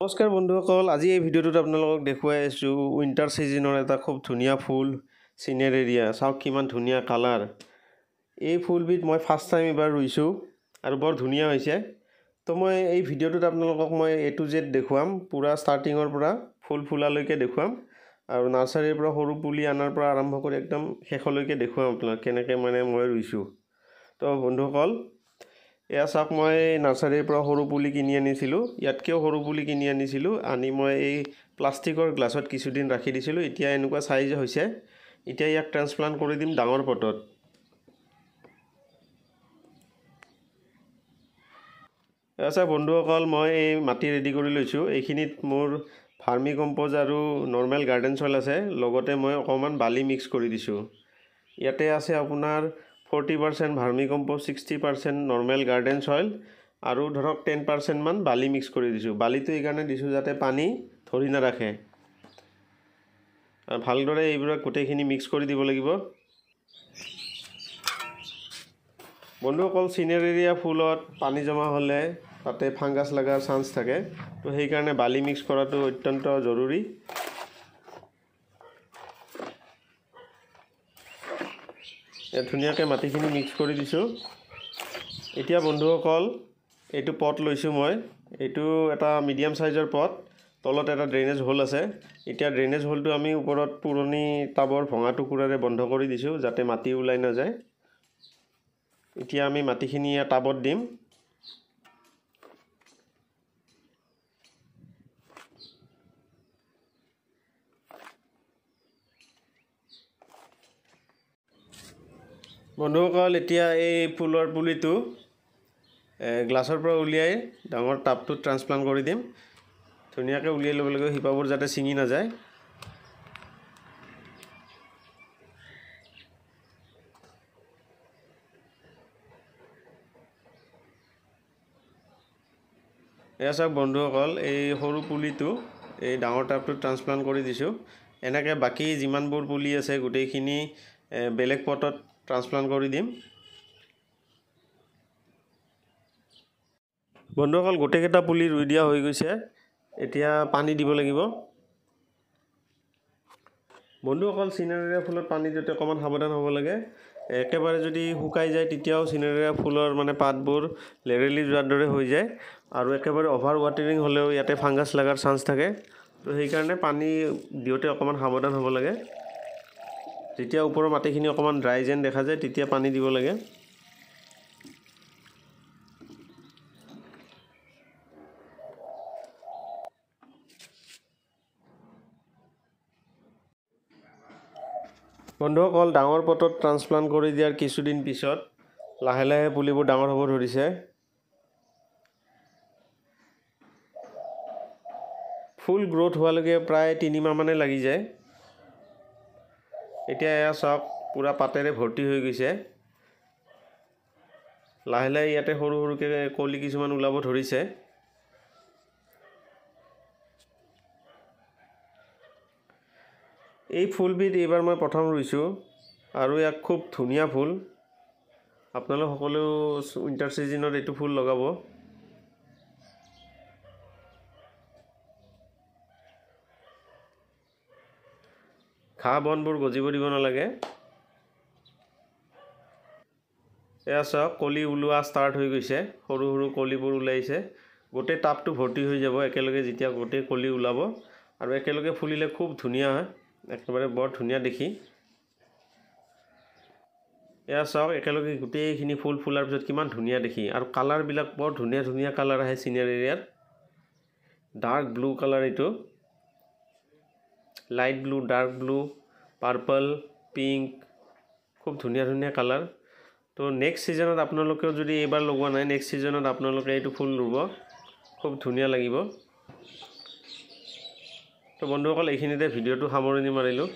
নমস্কাৰ বন্ধুসকল, আজি এই ভিডিঅ'টোত আপোনালোকক দেখুৱাই আছোঁ উইণ্টাৰ ছিজনৰ এটা খুব ধুনীয়া ফুল চিনেৰেৰিয়া। চাওক কিমান ধুনীয়া কালাৰ। এই ফুলবিধ মই ফাৰ্ষ্ট টাইম এবাৰ ৰুইছোঁ আৰু বৰ ধুনীয়া হৈছে। তো মই এই ভিডিঅ'টোত আপোনালোকক মই A to Z দেখুৱাম, পূৰা ষ্টাৰ্টিঙৰ পৰা ফুল ফুলালৈকে দেখুৱাম আৰু নাৰ্চাৰীৰ পৰা সৰু পুলি আনাৰ পৰা আৰম্ভ কৰি একদম শেষলৈকে দেখুৱাম আপোনাক কেনেকৈ মই ৰুইছোঁ। তো বন্ধুসকল, এয়া চাওক, মই নাৰ্চাৰীৰ পৰা সৰু পুলি কিনি আনিছিলোঁ, ইয়াতকৈও সৰু পুলি কিনি আনিছিলোঁ, আনি মই এই প্লাষ্টিকৰ গ্লাছত কিছুদিন ৰাখি দিছিলোঁ। এতিয়া এনেকুৱা চাইজ হৈছে। এতিয়া ইয়াক ট্ৰান্সপ্লান্ট কৰি দিম ডাঙৰ পটত। এয়া চাওক বন্ধুসকল, মই এই মাটি ৰেডি কৰি লৈছোঁ। এইখিনিত মোৰ ভাৰ্মি কম্প'জ আৰু নৰ্মেল গাৰ্ডেন চইল আছে, লগতে মই অকণমান বালি মিক্স কৰি দিছোঁ। ইয়াতে আছে আপোনাৰ 40% ভাৰ্মি কম্প'জ, 60% নৰ্মেল গাৰ্ডেন চইল আৰু ধৰক 10% মান বালি মিক্স কৰি দিছোঁ। বালিটো এইকাৰণে দিছোঁ যাতে পানী ধৰি নাৰাখে। আৰু ভালদৰে এইবিলাক গোটেইখিনি মিক্স কৰি দিব লাগিব। বন্ধুসকল, চিনেৰেৰিয়া ফুলত পানী জমা হ'লে তাতে ফাংগাছ লগাৰ চান্স থাকে, তো সেইকাৰণে বালি মিক্স কৰাটো অত্যন্ত জৰুৰী। ধুনীয়াকৈ মাটিখিনি মিক্স কৰি দিছোঁ। এতিয়া বন্ধুসকল, এইটো পট লৈছোঁ মই। এইটো এটা মিডিয়াম চাইজৰ পট, তলত এটা ড্ৰেইনেজ হোল আছে। এতিয়া ড্ৰেইনেজ হোলটো আমি ওপৰত পুৰণি টাবৰ ভঙা টুকুৰাৰে বন্ধ কৰি দিছোঁ যাতে মাটি ওলাই নাযায়। এতিয়া আমি মাটিখিনি ইয়াত টাবত দিম। বন্ধুসকল, এতিয়া এই ফুলৰ পুলিটো গ্লাছৰ পৰা উলিয়াই ডাঙৰ টাবটোত ট্ৰান্সপ্লান্ট কৰি দিম। ধুনীয়াকৈ উলিয়াই ল'ব লাগিব, শিপাবোৰ যাতে ছিঙি নাযায়। এয়া চাওক বন্ধুসকল, এই সৰু পুলিটো এই ডাঙৰ টাবটোত ট্ৰান্সপ্লান্ট কৰি দিছোঁ। এনেকৈ বাকী যিমানবোৰ পুলি আছে গোটেইখিনি বেলেগ পটত ট্ৰান্সপ্লান্ট কৰি দিম। বন্ধুসকল, গোটেইকেইটা পুলি ৰুই দিয়া হৈ গৈছে। এতিয়া পানী দিব লাগিব। বন্ধুসকল, চিনেৰেৰিয়া ফুলত পানী দিওঁতে অকণমান সাৱধান হ'ব লাগে। একেবাৰে যদি শুকাই যায় তেতিয়াও চিনেৰেৰিয়া ফুলৰ পাতবোৰ লেৰেলি যোৱাৰ দৰে হৈ যায়, আৰু একেবাৰে অভাৰ ৱাটাৰিং হ'লেও ইয়াতে ফাংগাছ লগাৰ চান্স থাকে। তো সেইকাৰণে পানী দিওঁতে অকণমান সাৱধান হ'ব লাগে। যেতিয়া ওপৰৰ মাটিখিনি অকণমান ড্ৰাই যেন দেখা যায় তেতিয়া পানী দিব লাগে। বন্ধুসকল, ডাঙৰ পটত ট্ৰান্সপ্লান্ট কৰি দিয়াৰ কিছুদিন পিছত লাহে লাহে পুলিবোৰ ডাঙৰ হ'ব ধৰিছে। ফুল গ্ৰোথ হোৱালৈকে প্ৰায় 3 মাহ মানে লাগি যায়। এতিয়া এয়া চাওক, পূৰা পাতেৰে ভৰ্তি হৈ গৈছে। লাহে লাহে ইয়াতে সৰু সৰুকৈ কলি কিছুমান ওলাব ধৰিছে। এই ফুলবিধ এইবাৰ মই প্ৰথম ৰুইছোঁ আৰু ইয়াক খুব ধুনীয়া ফুল। আপোনালোক সকলো উইণ্টাৰ ছিজনত এইটো ফুল লগাব। ঘাঁহ বনবোৰ গজিব দিব নালাগে। এয়া চাওক, কলি ওলোৱা ষ্টাৰ্ট হৈ গৈছে, সৰু সৰু কলিবোৰ ওলাইছে। গোটেই টাবটো ভৰ্তি হৈ যাব একেলগে যেতিয়া গোটেই কলি ওলাব, আৰু একেলগে ফুলিলে খুব ধুনীয়া হয়, একেবাৰে বৰ ধুনীয়া দেখি। এয়া চাওক, একেলগে গোটেইখিনি ফুল ফুলাৰ পিছত কিমান ধুনীয়া দেখি, আৰু কালাৰবিলাক বৰ ধুনীয়া ধুনীয়া কালাৰ আহে চিনেৰেৰিয়াত। ডাৰ্ক ব্লু কালাৰ, এইটো light blue, dark blue, purple, pink, খুব ধুনীয়া ধুনীয়া কালাৰ। তো নেক্সট ছিজনত আপোনালোকেও যদি এইবাৰ লগোৱা নাই, নেক্সট ছিজনত আপোনালোকে এইটো ফুল ৰুব, খুব ধুনীয়া লাগিব। তো বন্ধুসকল, এইখিনিতে ভিডিঅ'টো সামৰণি মাৰিলোঁ।